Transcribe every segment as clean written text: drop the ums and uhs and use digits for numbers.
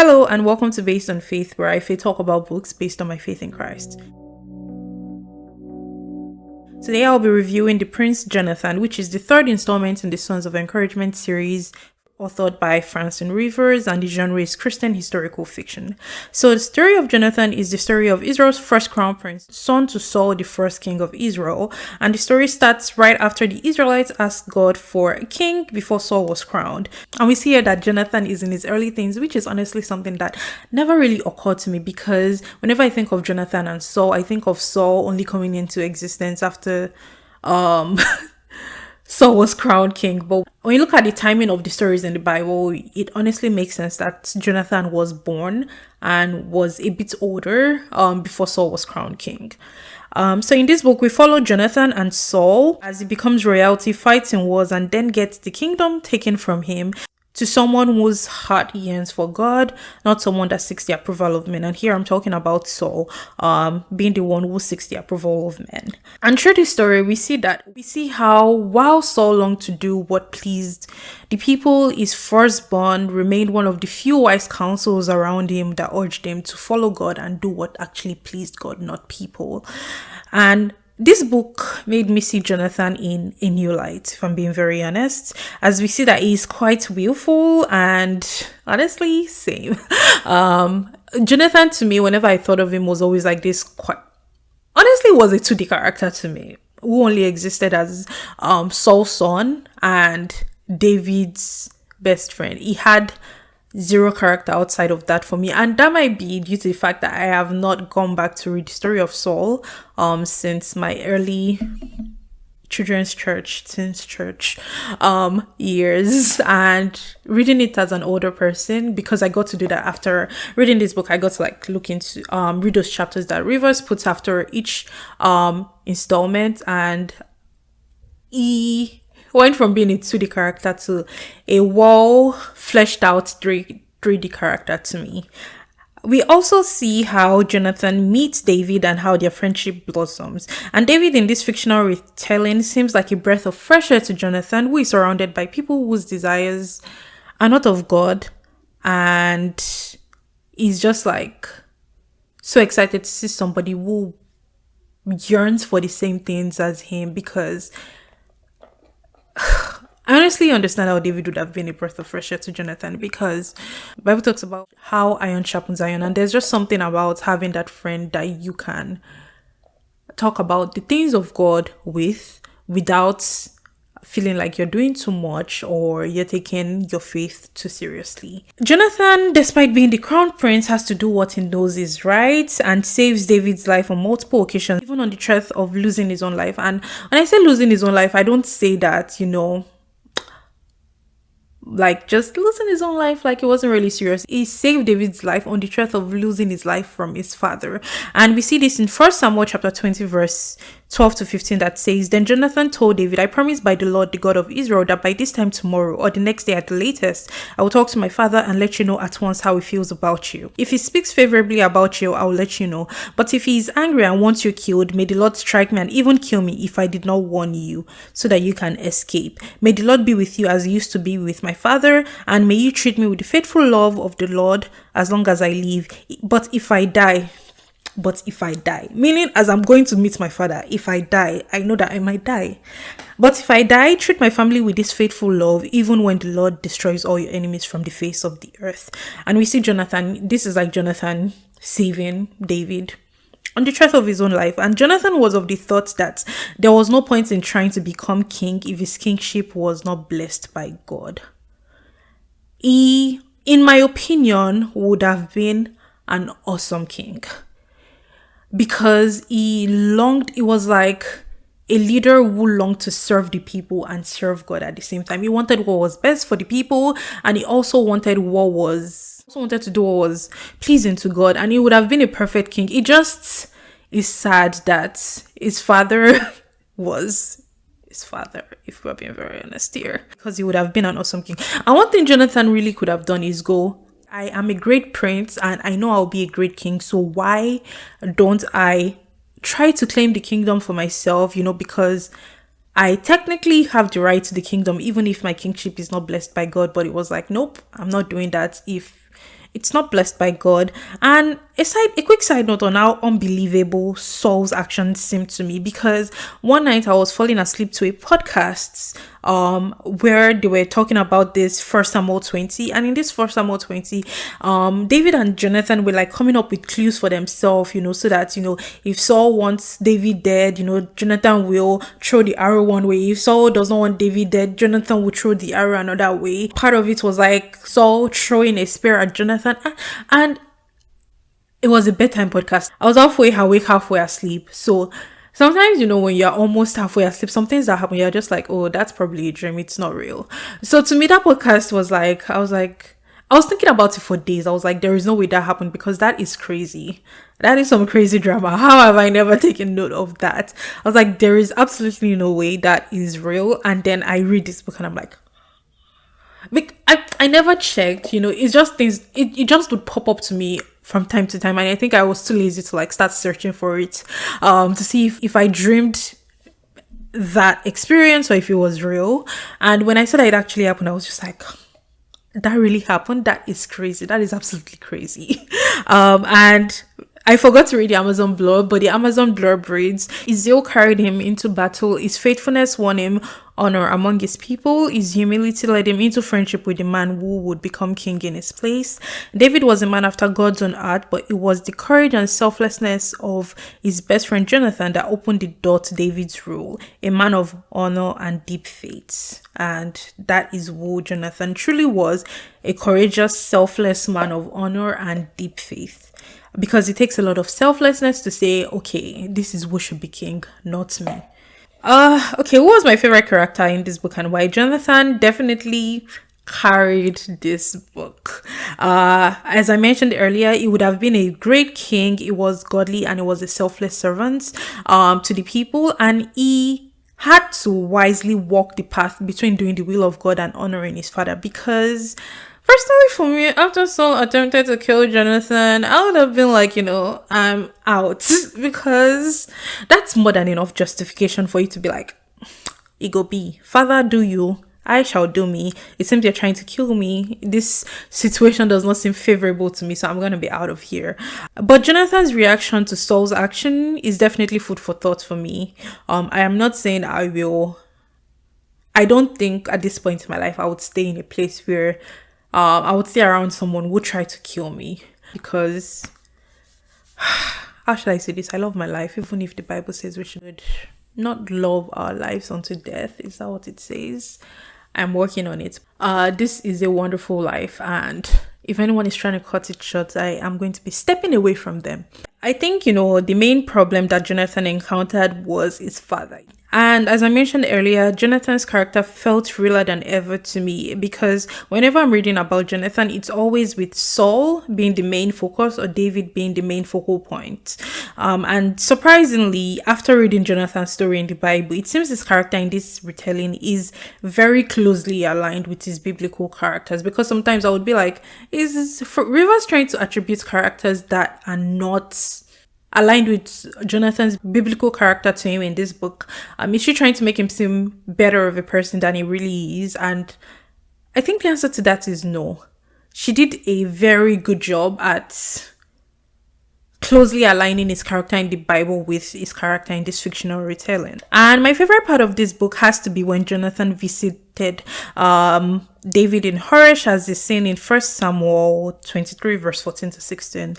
Hello and welcome to Based on Faith, where I talk about books based on my faith in Christ. Today I'll be reviewing The Prince Jonathan, which is the third installment in the Sons of Encouragement series, authored by Francine Rivers, and the genre is Christian historical fiction. So the story of Jonathan is the story of Israel's first crown prince, son to Saul, the first king of Israel, and the story starts right after the Israelites asked God for a king before Saul was crowned. And we see here that Jonathan is in his early teens, which is honestly something that never really occurred to me, because whenever I think of Jonathan and Saul, I think of Saul only coming into existence after Saul was crowned king. But when you look at the timing of the stories in the Bible, it honestly makes sense that Jonathan was born and was a bit older before Saul was crowned king. So in this book, we follow Jonathan and Saul as he becomes royalty, fights in wars, and then gets the kingdom taken from him to someone whose heart yearns for God, not someone that seeks the approval of men. And here I'm talking about Saul, being the one who seeks the approval of men. And through this story, we see how while Saul longed to do what pleased the people, his firstborn remained one of the few wise counsels around him that urged him to follow God and do what actually pleased God, not people. And this book made me see Jonathan in a new light, if I'm being very honest, as we see that he's quite willful and honestly, same. Jonathan, to me, whenever I thought of him, was always like this was a 2D character to me, who only existed as Saul's son and David's best friend. He had zero character outside of that for me, and that might be due to the fact that I have not gone back to read the story of Saul since my early children's church years, and reading it as an older person, because I got to do that after reading this book. I got to look into read those chapters that Rivers puts after each installment, and he went from being a 2D character to a fleshed out 3D character to me. We also see how Jonathan meets David and how their friendship blossoms. And David in this fictional retelling seems like a breath of fresh air to Jonathan, who is surrounded by people whose desires are not of God. And he's just so excited to see somebody who yearns for the same things as him, because I honestly understand how David would have been a breath of fresh air to Jonathan, because the Bible talks about how iron sharpens iron, and there's just something about having that friend that you can talk about the things of God without feeling like you're doing too much or you're taking your faith too seriously. Jonathan, despite being the crown prince, has to do what he knows is right and saves David's life on multiple occasions, even on the threat of losing his own life. And when I say losing his own life, I don't say that, just losing his own life like it wasn't really serious. He saved David's life on the threat of losing his life from his father. And we see this in 1 Samuel chapter 20 verse 12 to 15 that says, "Then Jonathan told David, I promise by the Lord, the God of Israel, that by this time tomorrow or the next day at the latest, I will talk to my father and let you know at once how he feels about you. If he speaks favorably about you, I will let you know. But if he is angry and wants you killed, may the Lord strike me and even kill me if I did not warn you, so that you can escape. May the Lord be with you as he used to be with my father, and may you treat me with the faithful love of the Lord as long as I live. But if I die, meaning as I'm going to meet my father, if I die, I know that I might die. But if I die, treat my family with this faithful love, even when the Lord destroys all your enemies from the face of the earth." And we see Jonathan, this is like Jonathan saving David on the threat of his own life. And Jonathan was of the thought that there was no point in trying to become king if his kingship was not blessed by God. He, in my opinion, would have been an awesome king, because he was like a leader who longed to serve the people and serve God at the same time. He wanted what was best for the people, and he also wanted to do what was pleasing to God, and he would have been a perfect king. It just is sad that his father was his father, if we're being very honest here, because he would have been an awesome king. And one thing Jonathan really could have done is go, I am a great prince and I know I'll be a great king, so why don't I try to claim the kingdom for myself, because I technically have the right to the kingdom, even if my kingship is not blessed by God. But it was like, nope, I'm not doing that. If It's not blessed by God. And a quick side note on how unbelievable Saul's actions seemed to me, because one night I was falling asleep to a podcast where they were talking about this First Samuel 20, and in this First Samuel 20, David and Jonathan were like coming up with clues for themselves, so that if Saul wants David dead, Jonathan will throw the arrow one way. If Saul does not want David dead, Jonathan will throw the arrow another way. Part of it was like Saul throwing a spear at Jonathan, and it was a bedtime podcast. I was halfway awake, halfway asleep. So sometimes, when you're almost halfway asleep, some things that happen, you're just like, oh, that's probably a dream. It's not real. So to me, that podcast was like, I was thinking about it for days. I was like, there is no way that happened, because that is crazy. That is some crazy drama. How have I never taken note of that? I was like, there is absolutely no way that is real. And then I read this book and I'm like, I never checked, it's just things, it just would pop up to me from time to time, and I think I was too lazy to like start searching for it to see if I dreamed that experience or if it was real. And when I saw that it actually happened, I was just like, that really happened? That is crazy. That is absolutely crazy. And I forgot to read the Amazon blurb, but the Amazon blurb reads, his zeal carried him into battle, his faithfulness won him honor among his people, his humility led him into friendship with the man who would become king in his place. David was a man after God's own heart, but it was the courage and selflessness of his best friend Jonathan that opened the door to David's rule, a man of honor and deep faith. And that is who Jonathan truly was, a courageous, selfless man of honor and deep faith. Because it takes a lot of selflessness to say, okay, this is who should be king, not me. Okay, who was my favorite character in this book and why? Jonathan definitely carried this book. As I mentioned earlier, he would have been a great king. He was godly and he was a selfless servant to the people, and he had to wisely walk the path between doing the will of God and honoring his father, because personally for me, after Saul attempted to kill Jonathan, I would have been like, I'm out, because that's more than enough justification for you to be like, ego B, father, do you, I shall do me. It seems they're trying to kill me. This situation does not seem favorable to me, so I'm going to be out of here. But Jonathan's reaction to Saul's action is definitely food for thought for me. I am not saying I don't think at this point in my life I would stay in a place where I would stay around someone who would try to kill me, because how should I say this? I love my life, even if the Bible says we should not love our lives unto death. Is that what it says? I'm working on it. This is a wonderful life, and if anyone is trying to cut it short, I am going to be stepping away from them. I think, the main problem that Jonathan encountered was his father. And as I mentioned earlier, Jonathan's character felt realer than ever to me, because whenever I'm reading about Jonathan, it's always with Saul being the main focus or David being the main focal point. And surprisingly, after reading Jonathan's story in the Bible, it seems his character in this retelling is very closely aligned with his biblical characters, because sometimes I would be like, is Rivers trying to attribute characters that are not aligned with Jonathan's biblical character to him in this book? Is she trying to make him seem better of a person than he really is? And I think the answer to that is no. She did a very good job at closely aligning his character in the Bible with his character in this fictional retelling. And my favorite part of this book has to be when Jonathan visited David in Horesh, as is seen in 1 Samuel 23 verse 14 to 16.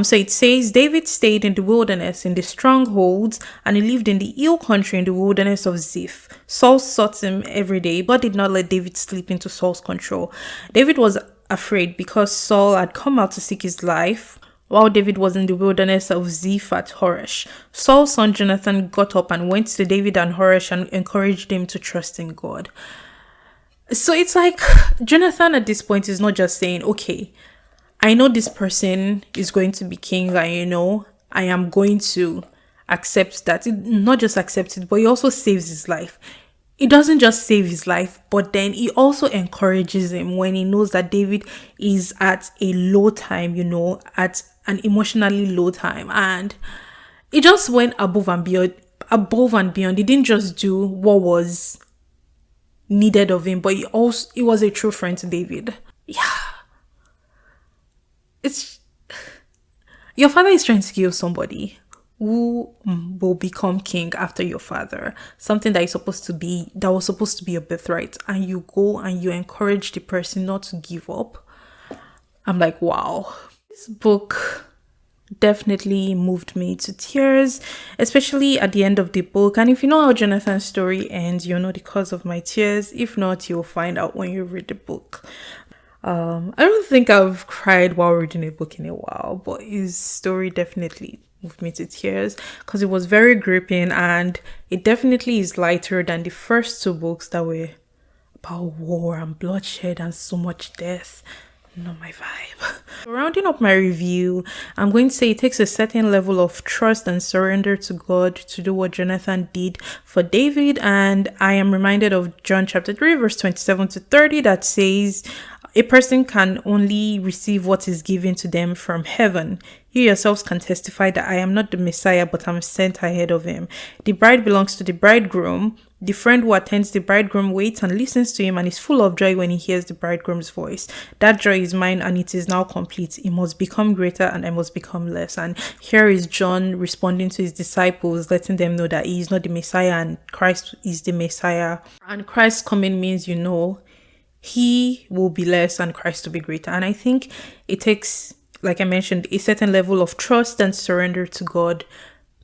So it says, David stayed in the wilderness in the strongholds, and he lived in the hill country in the wilderness of Ziph. Saul sought him every day, but did not let David slip into Saul's control. David was afraid because Saul had come out to seek his life while David was in the wilderness of Ziph at Horesh. Saul's son Jonathan got up and went to David and Horesh and encouraged him to trust in God. So it's like Jonathan at this point is not just saying, okay, I know this person is going to be king, and I am going to accept that. Not just accept it, but he also saves his life. He doesn't just save his life, but then he also encourages him when he knows that David is at a low time, at an emotionally low time. And he just went above and beyond. He didn't just do what was needed of him, but he was a true friend to David. Yeah. He was a true friend to David. And I think, Jonathan, at this point, is not just saying, okay, I know this person is going to be king, I know I am going to accept that. Not just accept it, but he also saves his life. He doesn't just save his life, but then he also encourages him when he knows that David is at a low time, at an emotionally low time. And it just went above and beyond. He didn't just do what was needed of him, but he was a true friend to David. Yeah. is your father is trying to kill somebody who will become king after your father, something that was supposed to be a birthright, and you go and you encourage the person not to give up. I'm like, wow. This book definitely moved me to tears, especially at the end of the book. And if you know how Jonathan's story ends, you'll know the cause of my tears. If not, you'll find out when you read the book. I don't think I've cried while reading a book in a while, but his story definitely moved me to tears because it was very gripping, and it definitely is lighter than the first two books that were about war and bloodshed and so much death. Not my vibe. Rounding up my review, I'm going to say it takes a certain level of trust and surrender to God to do what Jonathan did for David. And I am reminded of John chapter 3, verse 27 to 30 that says, a person can only receive what is given to them from heaven. You yourselves can testify that I am not the Messiah, but I'm sent ahead of him. The bride belongs to the bridegroom. The friend who attends the bridegroom waits and listens to him and is full of joy when he hears the bridegroom's voice. That joy is mine and it is now complete. It must become greater and I must become less. And here is John responding to his disciples, letting them know that he is not the Messiah and Christ is the Messiah. And Christ's coming means, he will be less and Christ will be greater. And I think it takes, like I mentioned, a certain level of trust and surrender to God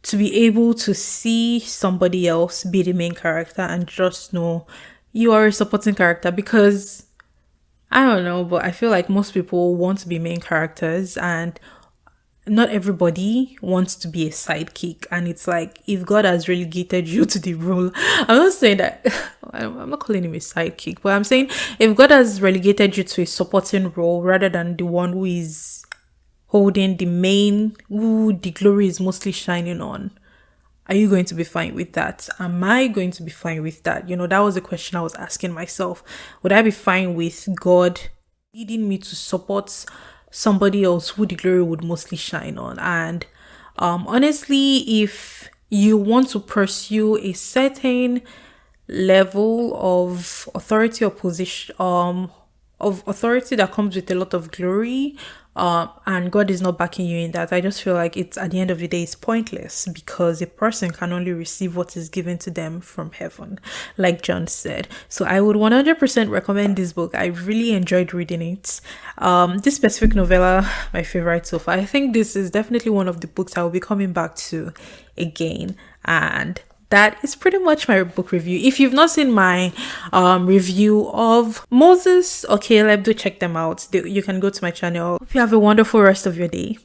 to be able to see somebody else be the main character and just know you are a supporting character. Because I don't know, but I feel like most people want to be main characters and not everybody wants to be a sidekick. And it's like, if God has relegated you to the role, I'm not saying that, I'm not calling him a sidekick, but I'm saying if God has relegated you to a supporting role rather than the one who is holding the main, who the glory is mostly shining on, are you going to be fine with that? Am I going to be fine with that? That was the question I was asking myself. Would I be fine with God leading me to support somebody else who the glory would mostly shine on? And honestly, if you want to pursue a certain level of authority or position, of authority that comes with a lot of glory, and God is not backing you in that, I just feel like it's, at the end of the day, it's pointless, because a person can only receive what is given to them from heaven, like John said. So I would 100% recommend this book. I really enjoyed reading it. This specific novella, my favorite so far. I think this is definitely one of the books I will be coming back to again, and that is pretty much my book review. If you've not seen my review of Moses or Caleb, do check them out. You can go to my channel. Hope you have a wonderful rest of your day.